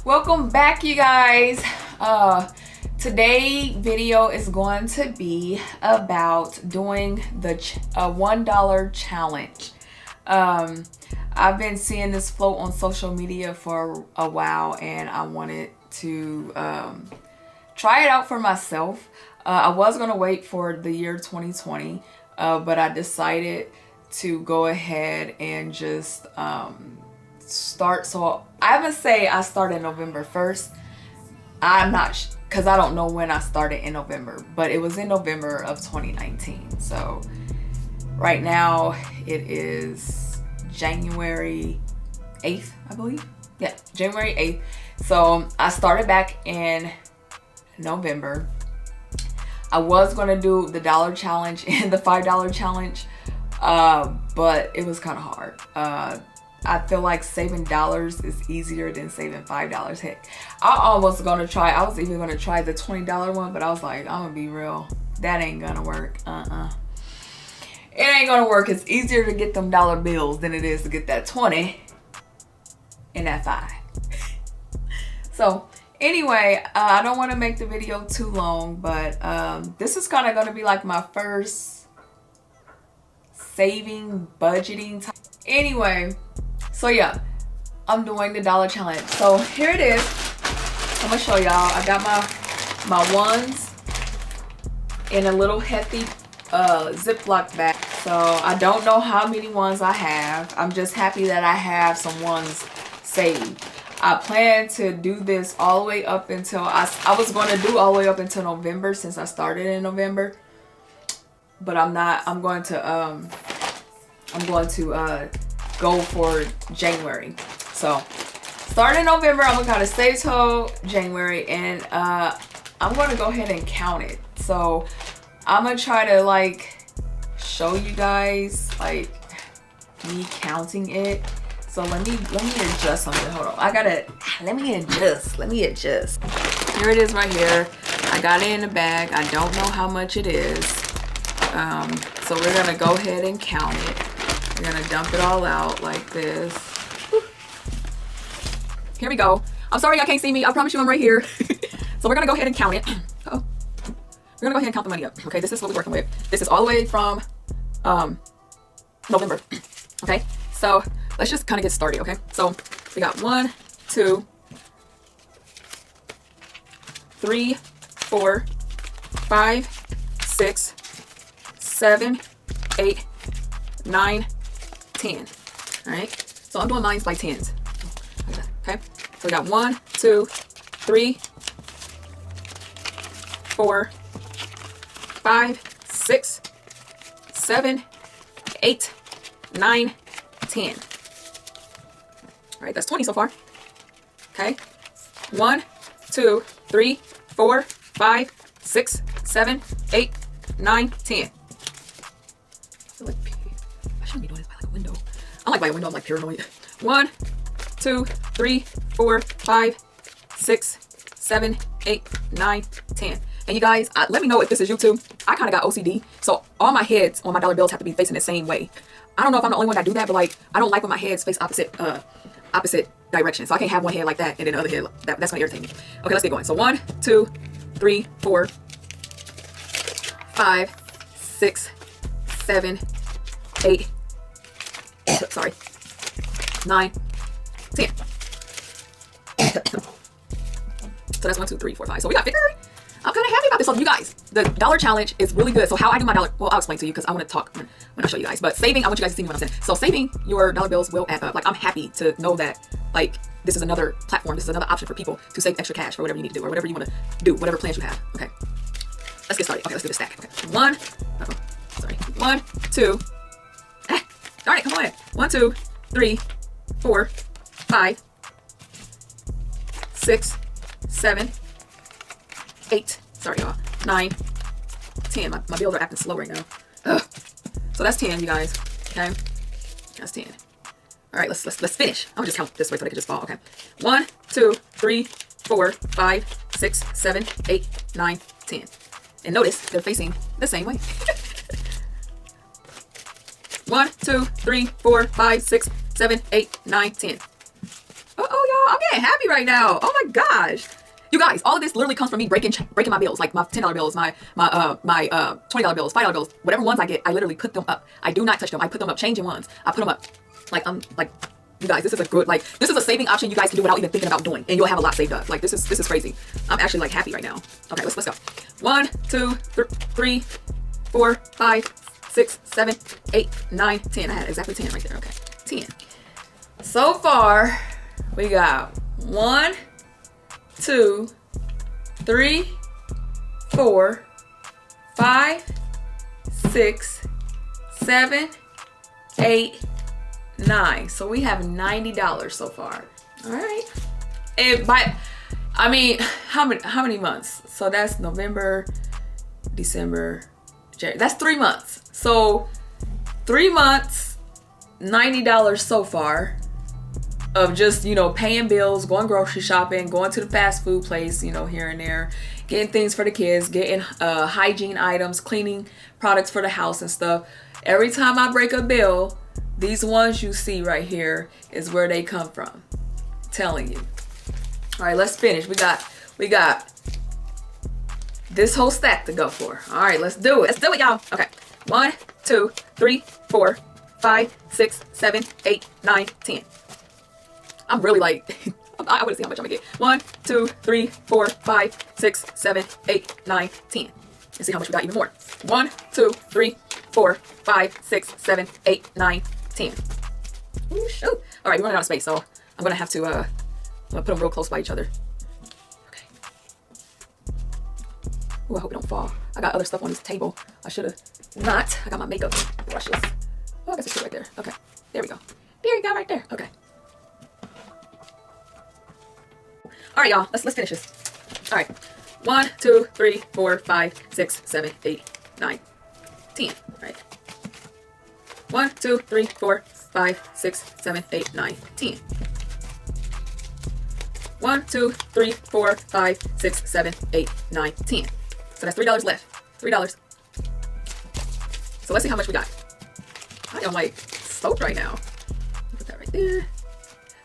Welcome back, you guys. Today video is going to be about doing the $1 challenge. I've been seeing this float on social media for a while, and I wanted to try it out for myself. I was going to wait for the year 2020, but I decided to go ahead and just start. So I would say I started November 1st. I'm not, because I don't know when I started in November, but it was in November of 2019. So right now it is January 8th, I believe. Yeah, January 8th. So I started back in November. I was going to do the dollar challenge and the $5 challenge, but it was kind of hard. I feel like saving dollars is easier than saving $5. Heck, I was even going to try the $20 one, but I was like, I'm going to be real. That ain't going to work. It ain't going to work. It's easier to get them dollar bills than it is to get that 20 and that 5. So anyway, I don't want to make the video too long, but this is kind of going to be like my first saving, budgeting time. Anyway, so yeah, I'm doing the dollar challenge. So here it is. I'm gonna show y'all. I got my ones in a little hefty Ziploc bag. So I don't know how many ones I have. I'm just happy that I have some ones saved. I plan to do this all the way up until I was going to do all the way up until November, since I started in November. But I'm not. I'm going to go for January. So starting in November, I'm gonna kind of stay till January, and I'm gonna go ahead and count it. So I'm gonna try to like show you guys like me counting it. So let me adjust something. Hold on. Let me adjust. Here it is right here. I got it in the bag. I don't know how much it is. So we're gonna go ahead and count it. We're gonna dump it all out like this. Here we go. I'm sorry y'all can't see me. I promise you I'm right here. So we're gonna go ahead and count it. Uh-oh. We're gonna go ahead and count the money up. Okay, this is what we're working with. This is all the way from November. Okay, so let's just kind of get started. Okay, so we got 1, 2, 3, 4, 5, 6, 7, 8, 9, 10. All right, so I'm doing mine by tens. Okay, so we got 1, 2, 3, 4, 5, 6, 7, 8, 9, 10. All right, that's 20 so far. Okay, 1, 2, 3, 4, 5, 6, 7, 8, 9, 10. I feel like I shouldn't be doing this by like a window. I like by a window. I'm like paranoid. 1, 2, 3, 4, 5, 6, 7, 8, 9, 10. And you guys, let me know if this is YouTube. I kind of got OCD, so all my heads on my dollar bills have to be facing the same way. I don't know if I'm the only one that do that, but like I don't like when my heads face opposite direction. So I can't have one head like that and then the other head that's gonna irritate me. Okay, let's get going. So 1, 2, 3, 4, 5, 6, 7, 8, sorry, 9, 10. So that's 1, 2, 3, 4, 5. So we got 50. I'm kind of happy about this. So you guys, the dollar challenge is really good. So how I do my dollar, well, I'll explain to you because I want to talk when I show you guys. But saving, I want you guys to see what I'm saying. So saving your dollar bills will add up. Like I'm happy to know that like this is another platform. This is another option for people to save extra cash for whatever you need to do or whatever you want to do, whatever plans you have. Okay, let's get started. Okay, let's do the stack. Okay, 1, 2. Darn it, come on. 1, 2, 3, 4, 5, 6, 7, 8, sorry y'all, 9, 10. My bills are acting slow right now. Ugh. So that's 10, you guys. Okay, that's 10. All right, let's finish. I'm gonna just count this way so they can just fall. Okay, 1, 2, 3, 4, 5, 6, 7, 8, 9, 10. And notice they're facing the same way. 1, 2, 3, 4, 5, 6, 7, 8, 9, 10. Oh, y'all, I'm happy right now. Oh my gosh. You guys, all of this literally comes from me breaking my bills, like my $10 bills, my $20 bills, $5 bills, whatever ones I get, I literally put them up. I do not touch them. I put them up, changing ones. I put them up. Like you guys, this is a good, like, this is a saving option you guys can do without even thinking about doing, and you'll have a lot saved up. Like, this is crazy. I'm actually like happy right now. Okay, let's go. 1, 2, 3, 4, 5, 6, 7, 8, 9, 10. I had exactly 10 right there. Okay, 10. So far, we got 1, 2, 3, 4, 5, 6, 7, 8, 9. So we have $90 so far. All right. And how many months? So that's November, December, January. That's 3 months. So 3 months, $90 so far of just, paying bills, going grocery shopping, going to the fast food place, here and there, getting things for the kids, getting hygiene items, cleaning products for the house and stuff. Every time I break a bill, these ones you see right here is where they come from. I'm telling you. All right, let's finish. We got this whole stack to go for. All right, let's do it. Let's do it, y'all. Okay. 1, 2, 3, 4, 5, 6, 7, 8, 9, 10. I'm really like, I want to see how much I'm gonna get. 1, 2, 3, 4, 5, 6, 7, 8, 9, 10. And see how much we got even more. 1, 2, 3, 4, 5, 6, 7, 8, 9, 10. Ooh, shoot. All right, we're running out of space, so I'm gonna have to I'm gonna put them real close by each other. Okay. Ooh, I hope it don't fall. I got other stuff on this table. I should have not. I got my makeup brushes. Oh, I guess it's right there. Okay, there we go. There you go, right there. Okay. All right, y'all. Let's finish this. All right. 1, 2, 3, 4, 5, 6, 7, 8, 9, 10. All right. 1, 2, 3, 4, 5, 6, 7, 8, 9, 10. 1, 2, 3, 4, 5, 6, 7, 8, 9, 10. So that's $3 left. $3. So let's see how much we got. I am like stoked right now. Put that right there.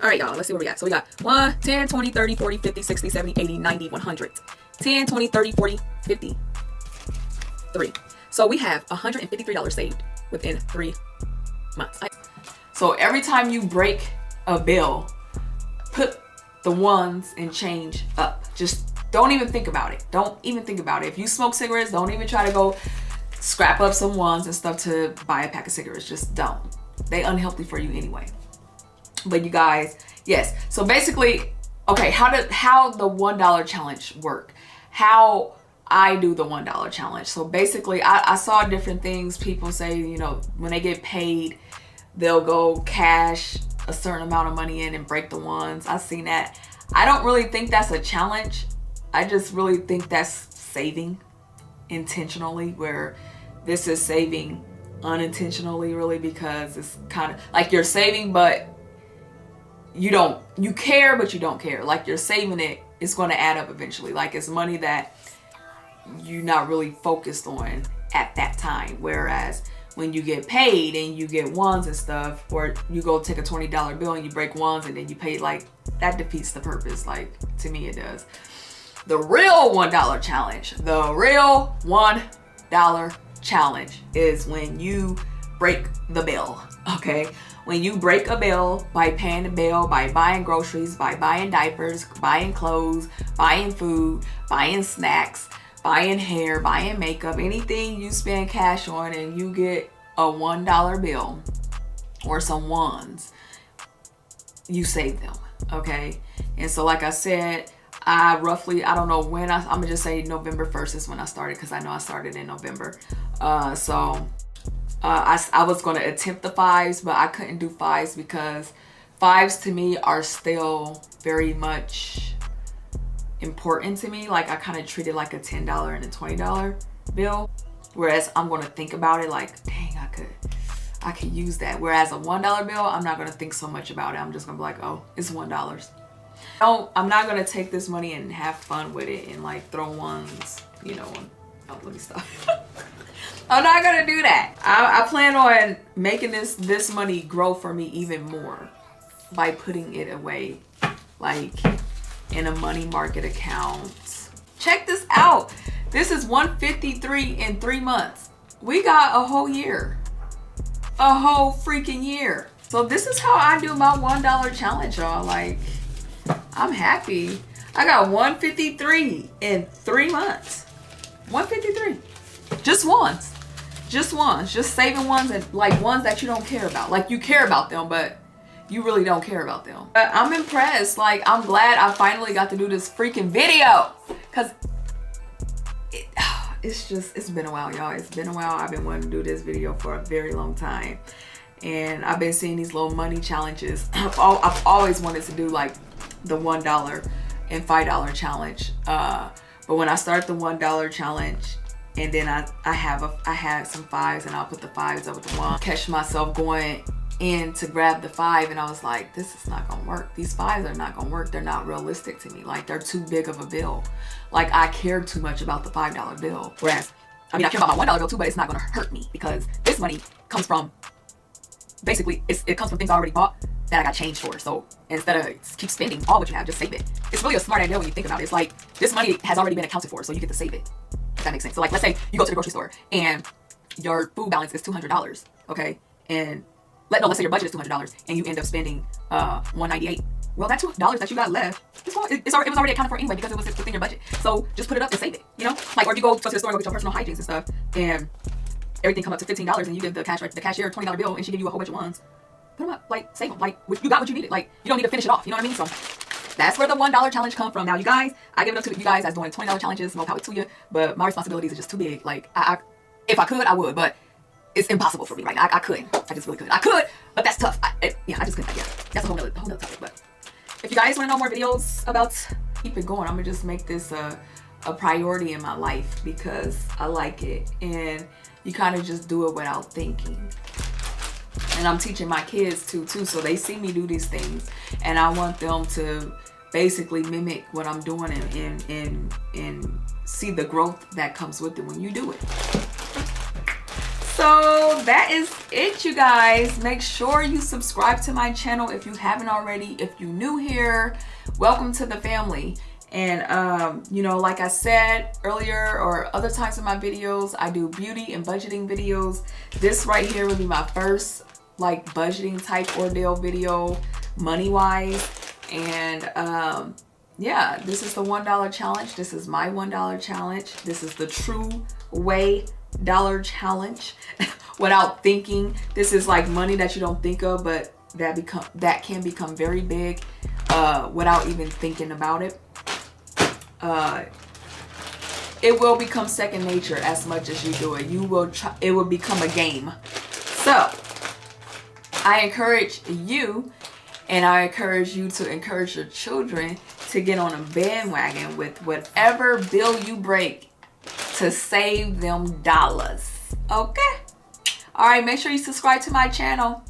All right, y'all. Let's see what we got. So we got 1, 10, 20, 30, 40, 50, 60, 70, 80, 90, 100. 10, 20, 30, 40, 50. 3. So we have $153 saved within 3 months. So every time you break a bill, put the ones and change up. Just don't even think about it. Don't even think about it. If you smoke cigarettes, don't even try to go scrap up some ones and stuff to buy a pack of cigarettes. Just don't. They unhealthy for you anyway. But you guys, yes. So basically, okay, how the $1 challenge work? How I do the $1 challenge. So basically, I saw different things. People say, when they get paid, they'll go cash a certain amount of money in and break the ones. I've seen that. I don't really think that's a challenge. I just really think that's saving intentionally, where this is saving unintentionally, really, because it's kind of like you're saving, but you care, but you don't care. Like you're saving it, it's going to add up eventually. Like it's money that you're not really focused on at that time. Whereas when you get paid and you get ones and stuff, or you go take a $20 bill and you break ones and then you pay, like that defeats the purpose. Like to me it does. The real $1 challenge, the real $1 challenge is when you break the bill, okay? When you break a bill by paying the bill, by buying groceries, by buying diapers, buying clothes, buying food, buying snacks, buying hair, buying makeup, anything you spend cash on, and you get a $1 bill or some ones, you save them, okay? And so like I said, I don't know when, I'm gonna just say November 1st is when I started, because I know I started in November. I was going to attempt the 5s, but I couldn't do 5s because 5s to me are still very much important to me. Like I kind of treat it like a $10 and a $20 bill, whereas I'm going to think about it like, dang, I could use that. Whereas a $1 bill, I'm not going to think so much about it. I'm just going to be like, oh, it's $1. No, I'm not going to take this money and have fun with it and like throw ones, oh, let me stop. I'm not gonna do that. I plan on making this money grow for me even more by putting it away like in a money market account. Check this out. This is 153 in 3 months. We got a whole year. A whole freaking year. So this is how I do my $1 challenge, y'all. Like, I'm happy. I got 153 in 3 months. 153. Just ones. Just ones. Just saving ones, and like ones that you don't care about. Like, you care about them, but you really don't care about them. But I'm impressed. Like, I'm glad I finally got to do this freaking video. Because it's been a while, y'all. It's been a while. I've been wanting to do this video for a very long time. And I've been seeing these little money challenges. I've always wanted to do like the $1 and $5 challenge. But when I start the $1 challenge, and then I had some fives, and I'll put the fives up with the one. Catch myself going in to grab the 5, and I was like, this is not gonna work. These 5s are not gonna work. They're not realistic to me. Like, they're too big of a bill. Like, I care too much about the $5 bill. Whereas, I mean, I care about my $1 bill too, but it's not gonna hurt me because this money comes from, basically, it comes from things I already bought that I got changed for. So instead of keep spending all what you have, just save it. It's really a smart idea when you think about it. It's like, this money has already been accounted for, so you get to save it. If that makes sense. So like, let's say you go to the grocery store and your food balance is $200, okay? And let's say your budget is $200 and you end up spending $198. Well, that $2 that you got left, it was already accounted for anyway because it was within your budget. So just put it up and save it, you know? Like, or you go to the store and go get your personal hygienes and stuff, and everything come up to $15, and you give the cashier a $20 bill, and she give you a whole bunch of ones. Put them up, like, save them. Like, you got what you needed. Like, you don't need to finish it off, you know what I mean? So that's where the $1 challenge come from. Now, you guys, I give it up to you guys as doing $20 challenges, more power to you, but my responsibilities are just too big. Like, if I could, I would, but it's impossible for me right now. I couldn't. I just really couldn't. I could, but that's tough. I just couldn't. Yeah, that's a whole nother topic. But if you guys want to know more videos about, keep it going. I'm gonna just make this a priority in my life because I like it, and you kind of just do it without thinking. And I'm teaching my kids too, so they see me do these things, and I want them to basically mimic what I'm doing and see the growth that comes with it when you do it. So that is it, you guys. Make sure you subscribe to my channel if you haven't already. If you're new here, welcome to the family. And you know, like I said earlier or other times in my videos, I do beauty and budgeting videos. This right here will be my first like budgeting type ordeal video, money wise. And yeah, this is the $1 challenge. This is my $1 challenge. This is the true way dollar challenge without thinking. This is like money that you don't think of, but that can become very big without even thinking about it. It will become second nature as much as you do it. It will become a game. So I encourage you, and I encourage you to encourage your children to get on a bandwagon with whatever bill you break to save them dollars. Okay? All right, make sure you subscribe to my channel.